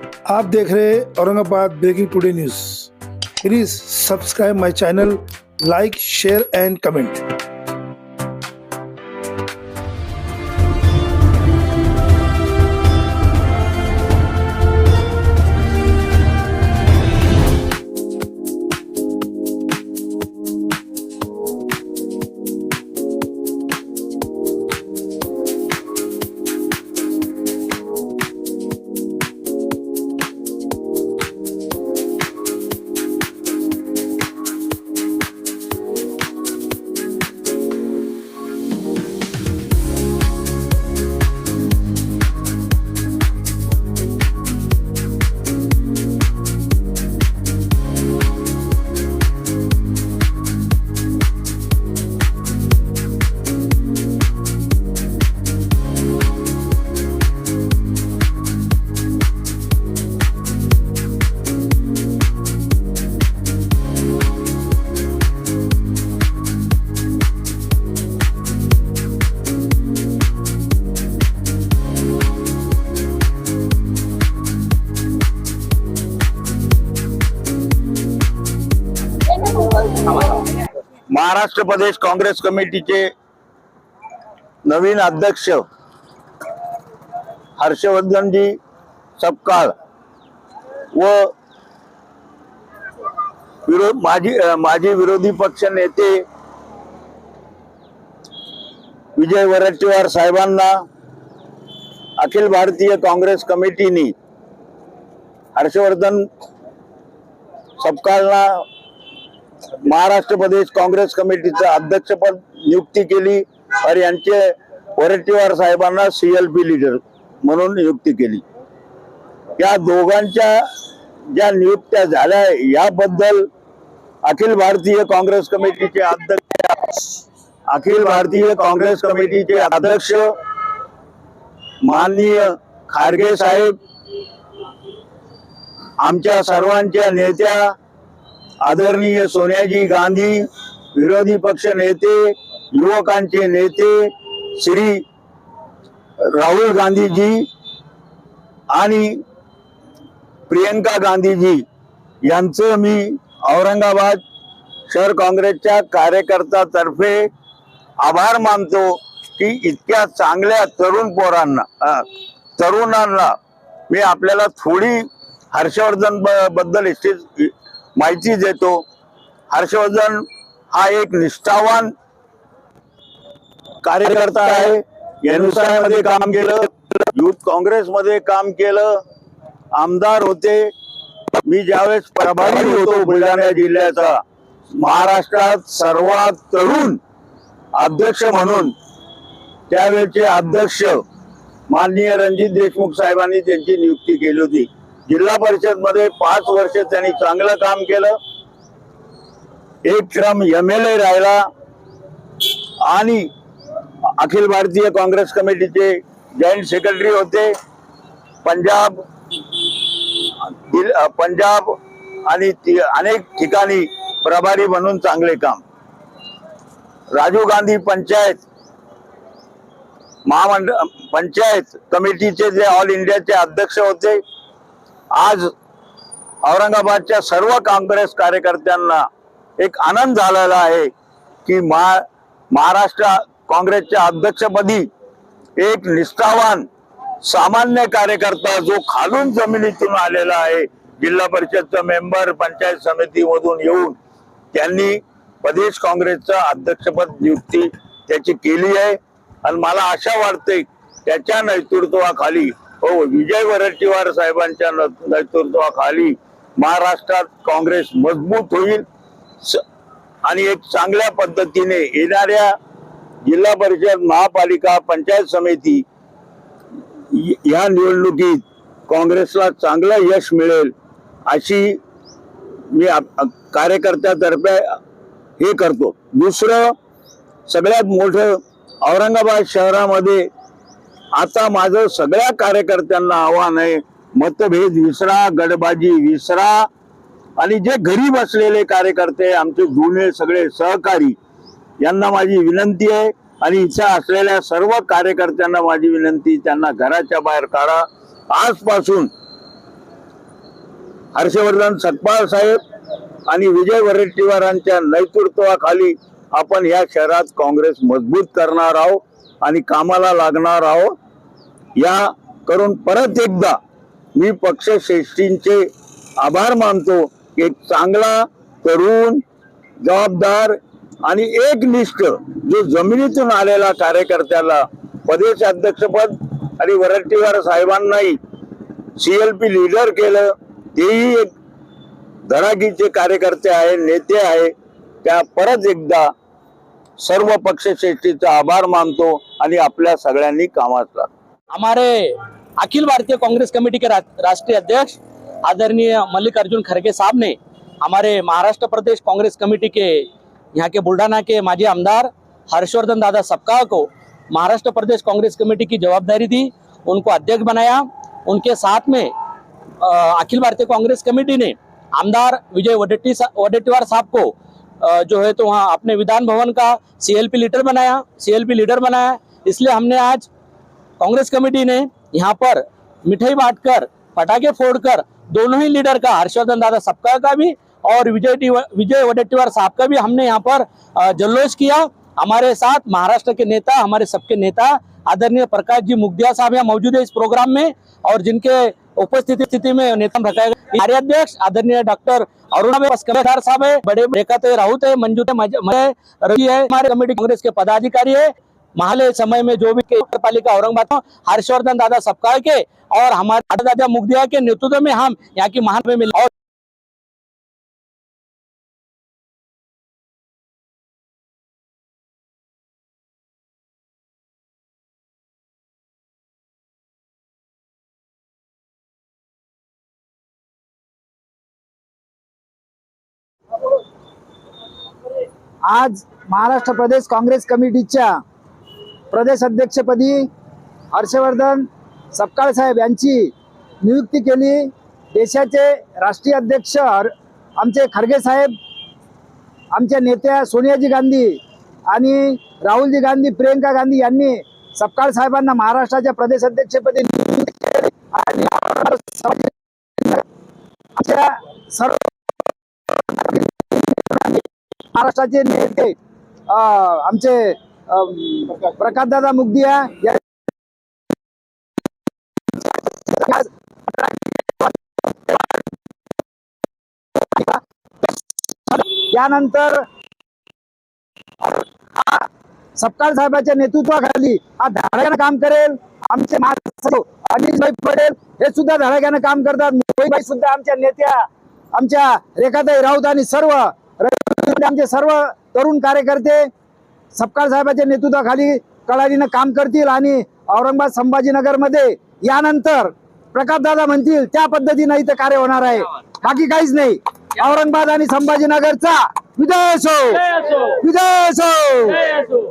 आप देख रहे हैं Aurangabad breaking today news. Please subscribe my channel, like, share and comment. Maharashtra प्रदेश काँग्रेस कमिटीचे नवीन अध्यक्ष हर्षवर्धनजी सपकाळ व माजी विरोधी पक्ष नेते विजय वरट्टीवार साहेबांना अखिल भारतीय काँग्रेस कमिटीने हर्षवर्धन सपकाळला महाराष्ट्र प्रदेश काँग्रेस कमिटीचं अध्यक्षपद नियुक्ती केली आणि यांचे वरट्टीवार साहेबांना CLP लीडर म्हणून नियुक्ती केली। या दोघांच्या ज्या नियुक्त्या झाल्या याबद्दल अखिल भारतीय काँग्रेस कमिटीचे अध्यक्ष माननीय खारगे साहेब, आमच्या सर्वांच्या नेत्या आदरणीय सोनियाजी गांधी, विरोधी पक्ष नेते, युवकांचे नेते श्री राहुल गांधीजी आणि प्रियंका गांधीजी यांचं मी औरंगाबाद शहर काँग्रेसच्या कार्यकर्त्यातर्फे आभार मानतो की इतक्या चांगल्या तरुणांना मी आपल्याला थोडी हर्षवर्धन बद्दल माहिती देतो। हर्षवर्धन हा एक निष्ठावान कार्यकर्ता आहे। NSI मध्ये काम केलं, युथ काँग्रेसमध्ये काम केलं, आमदार होते। मी ज्यावेळेस प्रभारी होतो बुलढाणा जिल्ह्याचा, महाराष्ट्रात सर्वात तरुण अध्यक्ष म्हणून त्यावेळेचे अध्यक्ष माननीय रणजित देशमुख साहेबांनी त्यांची नियुक्ती केली होती। जिल्हा परिषद मध्ये 5 वर्ष त्यांनी चांगलं काम केलं, एक टर्म MLA राहिला आणि अखिल भारतीय काँग्रेस कमिटीचे जॉईंट सेक्रेटरी होते। पंजाब आणि अनेक ठिकाणी प्रभारी म्हणून चांगले काम। राजीव गांधी पंचायत कमिटीचे जे ऑल इंडियाचे अध्यक्ष होते। आज औरंगाबादच्या सर्व काँग्रेस कार्यकर्त्यांना एक आनंद झालेला आहे की महाराष्ट्र काँग्रेसच्या अध्यक्षपदी एक निष्ठावान सामान्य कार्यकर्ता जो खालून जमिनीतून आलेला आहे, जिल्हा परिषदचा मेंबर, पंचायत समितीमधून येऊन त्यांनी प्रदेश काँग्रेसचं अध्यक्षपद नियुक्ती त्याची केली आहे। आणि मला आशा वाटते त्याच्या नेतृत्वाखाली विजय वरट्टीवार साहेबांच्या नेतृत्वाखाली महाराष्ट्रात काँग्रेस मजबूत होईल आणि एक चांगल्या पद्धतीने येणाऱ्या जिल्हा परिषद, महापालिका, पंचायत समिती या निवडणुकीत काँग्रेसला चांगलं यश मिळेल अशी मी कार्यकर्त्यातर्फे हे करतो। दुसरं सगळ्यात मोठं, औरंगाबाद शहरामध्ये आता माझं सगळ्या कार्यकर्त्यांना आव्हान आहे, मतभेद विसरा, गडबाजी विसरा आणि जे घरी बसलेले कार्यकर्ते, आमचे जुने सगळे सहकारी, यांना माझी विनंती आहे आणि इच्छा असलेल्या सर्व कार्यकर्त्यांना माझी विनंती, त्यांना घराच्या बाहेर काढा। आजपासून हर्षवर्धन सतपाल साहेब आणि विजय वडेट्टीवारांच्या नेतृत्वाखाली आपण या शहरात काँग्रेस मजबूत करणार आहोत आणि कामाला लागणार आहोत। या करून परत एकदा मी पक्षश्रेष्ठींचे आभार मानतो। एक चांगला तरुण जबाबदार आणि एकनिष्ठ जो जमिनीतून आलेला कार्यकर्त्याला प्रदेश अध्यक्षपद आणि वडेट्टीवार साहेबांनाही CLP लीडर केलं, तेही एक धडाकीचे कार्यकर्ते आहे, नेते आहे। त्या परत एकदा सर्व पक्षश्रेष्ठीचा आभार मानतो आणि आपल्या सगळ्यांनी कामात लाग। हमारे अखिल भारतीय कांग्रेस कमेटी के राष्ट्रीय अध्यक्ष आदरणीय मल्लिकार्जुन खड़गे साहब ने हमारे महाराष्ट्र प्रदेश कांग्रेस कमेटी के यहाँ के बुल्ढाना के माजी आमदार हर्षवर्धन दादा सपकाळ को महाराष्ट्र प्रदेश कांग्रेस कमेटी की जवाबदारी दी, उनको अध्यक्ष बनाया। उनके साथ में अखिल भारतीय कांग्रेस कमेटी ने आमदार विजय वडेट्टीवार साहब को जो है तो वहाँ अपने विधान भवन का CLP लीडर बनाया। इसलिए हमने आज कांग्रेस कमेटी ने यहाँ पर मिठाई बांटकर पटाखे फोड़कर दोनों ही लीडर का, हर्षवर्धन दादा सपकाळ का भी और विजय वडेट्टीवार साहब का भी हमने यहाँ पर जल्लोष किया। हमारे साथ महाराष्ट्र के नेता, हमारे सबके नेता आदरणीय प्रकाश जी मुखदिया साहब यहाँ मौजूद है इस प्रोग्राम में, और जिनके उपस्थिति में नेता रखा गया कार्याध्यक्ष आदरणीय डॉक्टर अरुणा पस्करेदार साहब है, बड़े रेखा राउत है, मंजू रवि है, हमारे कमेटी कांग्रेस के पदाधिकारी है। महाले समय में जो भी नगर पालिका औरंगाबाद हर्षवर्धन दादा सपकाळ के और हमारे दादा मुखदिया के नेतृत्व में हम यहाँ की महान में मिले। और आज महाराष्ट्र प्रदेश काँग्रेस कमिटीच्या प्रदेश अध्यक्षपदी हर्षवर्धन सपकाळ साहेब यांची नियुक्ती केली। देशाचे राष्ट्रीय अध्यक्ष आमचे खरगे साहेब, आमच्या नेत्या सोनियाजी गांधी आणि राहुलजी गांधी, प्रियंका गांधी यांनी सपकाळ साहेबांना महाराष्ट्राच्या प्रदेश अध्यक्षपदी नियुक्ती केली आणि आमच्या सर्व महाराष्ट्राचे नेते आमचे प्रकाशदादा मुखदिया यानंतर सपकाळ साहेबांच्या नेतृत्वाखाली हा धडाक्यानं काम करेल। आमचे महासचिव अनिलभाई पटेल हे सुद्धा धडाक्यानं काम करतात। मुंबईबाई सुद्धा आमच्या नेत्या, आमच्या रेखाताई राऊत आणि आमचे सर्व तरुण कार्यकर्ते सपकाळ साहेबांच्या नेतृत्वाखाली कळालीनं काम करतील आणि औरंगाबाद संभाजीनगर मध्ये यानंतर प्रकाशदादा म्हणतील त्या पद्धतीने इथं कार्य होणार आहे, बाकी काहीच नाही। औरंगाबाद आणि संभाजीनगरचा विजय असो, विजय असो।